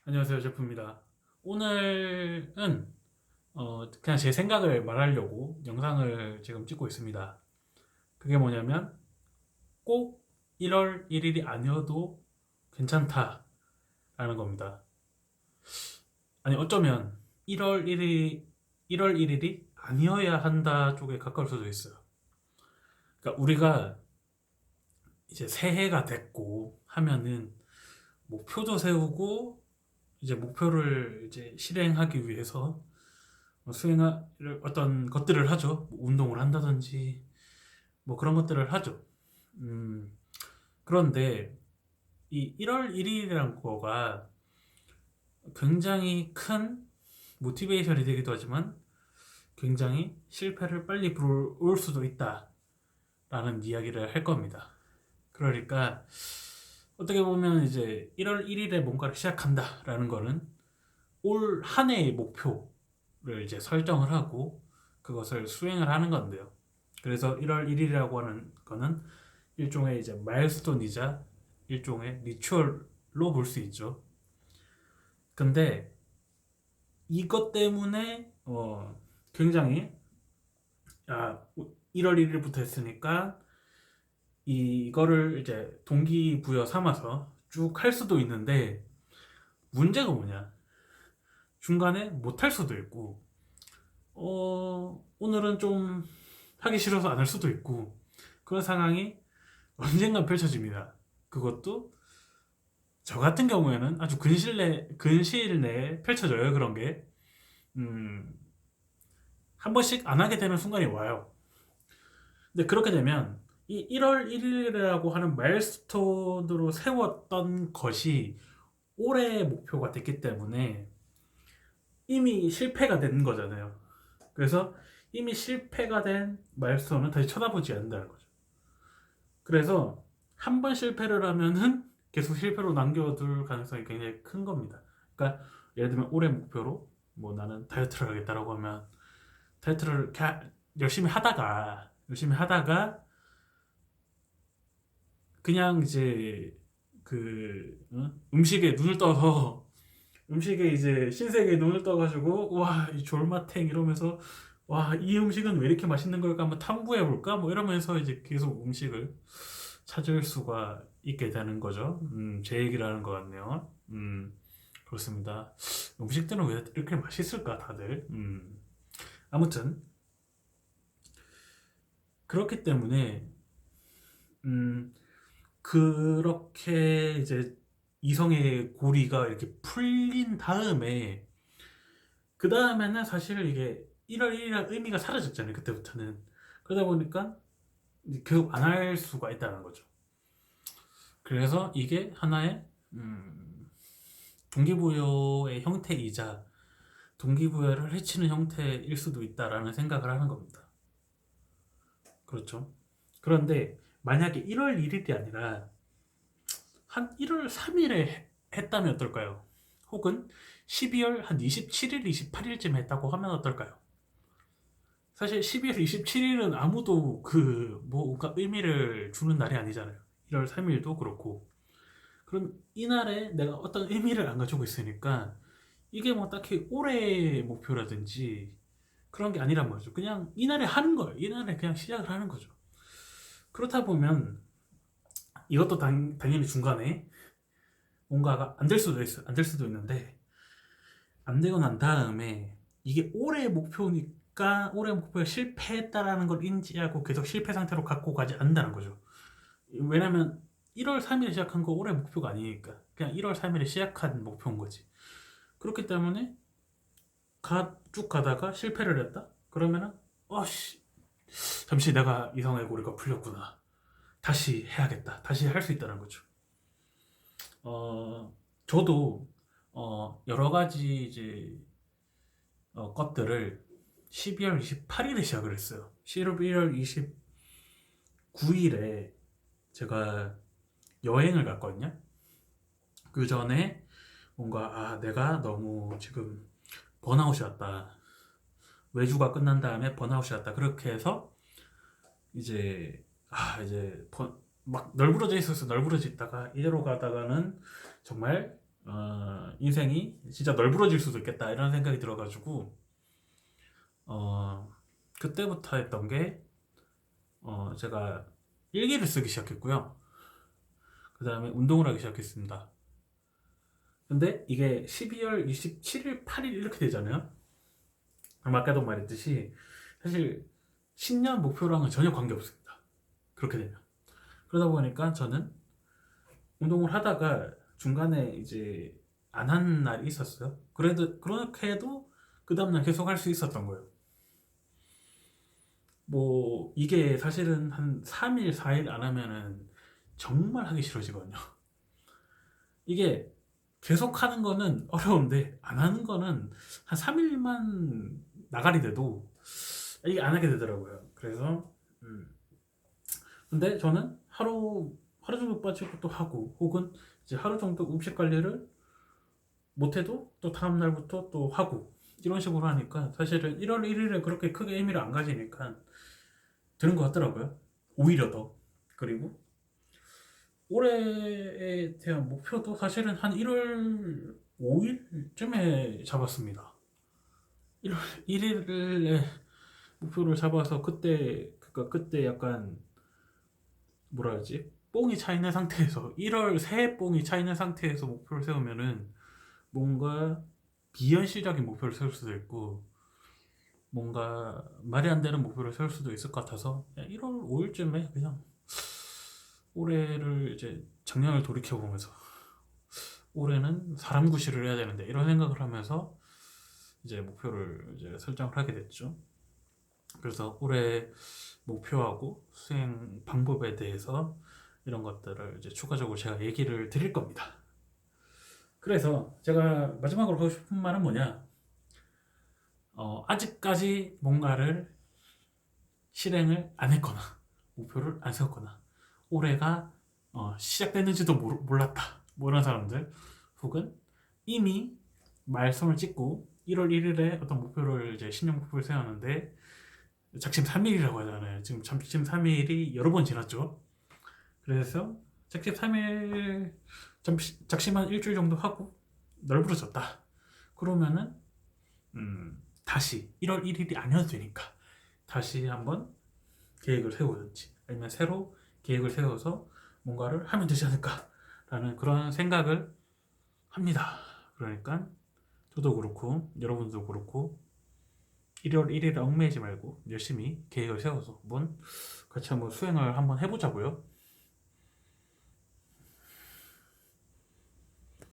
안녕하세요, 제프입니다. 오늘은 그냥 제 생각을 말하려고 영상을 지금 찍고 있습니다. 그게 뭐냐면 꼭 1월 1일이 아니어도 괜찮다라는 겁니다. 아니 어쩌면 1월 1일이 아니어야 한다 쪽에 가까울 수도 있어요. 그러니까 우리가 이제 새해가 됐고 하면은 목표도 세우고 이제 목표를 이제 실행하기 위해서 수행할 어떤 것들을 하죠. 뭐 운동을 한다든지 뭐 그런 것들을 하죠. 음, 그런데 이 1월 1일이란 거가 굉장히 큰 모티베이션이 되기도 하지만 굉장히 실패를 빨리 불어올 수도 있다라는 이야기를 할 겁니다. 그러니까 어떻게 보면 이제 1월 1일에 뭔가를 시작한다라는 거는 올 한 해의 목표를 이제 설정을 하고 그것을 수행을 하는 건데요. 그래서 1월 1일이라고 하는 거는 일종의 이제 마일스톤이자 일종의 리추얼로 볼 수 있죠. 근데 이것 때문에 굉장히 1월 1일부터 했으니까 이거를 이제 동기부여 삼아서 쭉 할 수도 있는데 문제가 뭐냐? 중간에 못 할 수도 있고 오늘은 좀 하기 싫어서 안 할 수도 있고 그런 상황이 언젠간 펼쳐집니다. 그것도 저 같은 경우에는 아주 근시일 내에 펼쳐져요. 그런 게. 한 번씩 안 하게 되는 순간이 와요. 근데 그렇게 되면 이 1월 1일이라고 하는 마일스톤으로 세웠던 것이 올해의 목표가 됐기 때문에 이미 실패가 된 거잖아요. 그래서 이미 실패가 된 마일스톤은 다시 쳐다보지 않는다는 거죠. 그래서 한 번 실패를 하면은 계속 실패로 남겨둘 가능성이 굉장히 큰 겁니다. 그러니까 예를 들면 올해 목표로 뭐 나는 다이어트를 하겠다라고 하면 다이어트를 열심히 하다가 그냥 이제 음식에 눈을 떠서 음식에 이제 신세계에 눈을 떠가지고 와 이 졸마탱 이러면서 와 이 음식은 왜 이렇게 맛있는 걸까 한번 탐구해 볼까 뭐 이러면서 이제 계속 음식을 찾을 수가 있게 되는 거죠. 제 얘기를 하는 것 같네요. 그렇습니다. 음식들은 왜 이렇게 맛있을까 다들. 아무튼 그렇기 때문에 음, 그렇게 이제 이성의 고리가 이렇게 풀린 다음에 그 다음에는 사실 이게 1월 1일이라는 의미가 사라졌잖아요. 그때부터는. 그러다 보니까 이제 계속 안 할 수가 있다는 거죠. 그래서 이게 하나의 동기부여의 형태이자 동기부여를 해치는 형태일 수도 있다라는 생각을 하는 겁니다. 그렇죠. 그런데 만약에 1월 1일이 아니라 한 1월 3일에 했다면 어떨까요? 혹은 12월 한 27일, 28일쯤에 했다고 하면 어떨까요? 사실 12월 27일은 아무도 뭔가 의미를 주는 날이 아니잖아요. 1월 3일도 그렇고. 그럼 이날에 내가 어떤 의미를 안 가지고 있으니까 이게 뭐 딱히 올해의 목표라든지 그런 게 아니란 말이죠. 그냥 이날에 하는 거예요. 이날에 그냥 시작을 하는 거죠. 그렇다 보면 이것도 당연히 중간에 뭔가가 안 될 수도 있어요. 안 될 수도 있는데 안 되고 난 다음에 이게 올해의 목표니까 올해 목표가 실패했다라는 걸 인지하고 계속 실패 상태로 갖고 가지 않는다는 거죠. 왜냐면 1월 3일에 시작한 거 올해 목표가 아니니까 그냥 1월 3일에 시작한 목표인 거지. 그렇기 때문에 쭉 가다가 실패를 했다? 그러면은 어씨 잠시 내가 이성의 고리가 풀렸구나. 다시 해야겠다. 다시 할 수 있다는 거죠. 저도 여러 가지 이제 것들을 12월 28일에 시작을 했어요. 11월 29일에 제가 여행을 갔거든요. 그 전에 뭔가 내가 너무 지금 번아웃이 왔다. 외주가 끝난 다음에 번아웃이 왔다. 그렇게 해서 이제 막 널브러져 있어서 널브러져 있다가 이대로 가다가는 정말 인생이 진짜 널브러질 수도 있겠다 이런 생각이 들어가지고 그때부터 했던 게 제가 일기를 쓰기 시작했고요. 그 다음에 운동을 하기 시작했습니다. 근데 이게 12월 27일, 8일 이렇게 되잖아요. 아까도 말했듯이 사실 신년 목표랑은 전혀 관계없습니다. 그렇게 되면. 그러다 보니까 저는 운동을 하다가 중간에 이제 안 한 날이 있었어요. 그래도 그렇게 해도 그 다음날 계속 할 수 있었던 거예요. 뭐 이게 사실은 한 3일, 4일 안 하면은 정말 하기 싫어지거든요. 이게 계속 하는 거는 어려운데 안 하는 거는 한 3일만 나가리 돼도 이게 안 하게 되더라고요. 그래서 근데 저는 하루 정도 빠지고 또 하고 혹은 이제 하루 정도 음식 관리를 못해도 또 다음 날부터 또 하고 이런 식으로 하니까 사실은 1월 1일에 그렇게 크게 의미를 안 가지니까 드는 것 같더라고요. 오히려 더. 그리고 올해에 대한 목표도 사실은 한 1월 5일쯤에 잡았습니다. 1월 1일에 목표를 잡아서 그때 약간 뭐라 하지? 뽕이 차 있는 상태에서 1월 새해 뽕이 차 있는 상태에서 목표를 세우면은 뭔가 비현실적인 목표를 세울 수도 있고 뭔가 말이 안 되는 목표를 세울 수도 있을 것 같아서 1월 5일쯤에 그냥 올해를 이제 작년을 돌이켜 보면서 올해는 사람 구실을 해야 되는데 이런 생각을 하면서 이제 목표를 이제 설정을 하게 됐죠. 그래서 올해 목표하고 수행 방법에 대해서 이런 것들을 이제 추가적으로 제가 얘기를 드릴 겁니다. 그래서 제가 마지막으로 하고 싶은 말은 뭐냐? 아직까지 뭔가를 실행을 안 했거나 목표를 안 세웠거나 올해가 시작됐는지도 몰랐다 뭐 이런 사람들 혹은 이미 말씀을 찍고 1월 1일에 어떤 목표를 이제 신년 목표를 세웠는데 작심 3일이라고 하잖아요. 지금 작심 3일이 여러 번 지났죠. 그래서 작심 3일 작심한 일주일 정도 하고 널브러졌다. 그러면은 다시 1월 1일이 아니어도 되니까 다시 한번 계획을 세우든지 아니면 새로 계획을 세워서 뭔가를 하면 되지 않을까라는 그런 생각을 합니다. 그러니까 저도 그렇고 여러분도 그렇고 1월 1일에 얽매이지 말고 열심히 계획을 세워서 같이 한번 수행을 한번 해보자고요.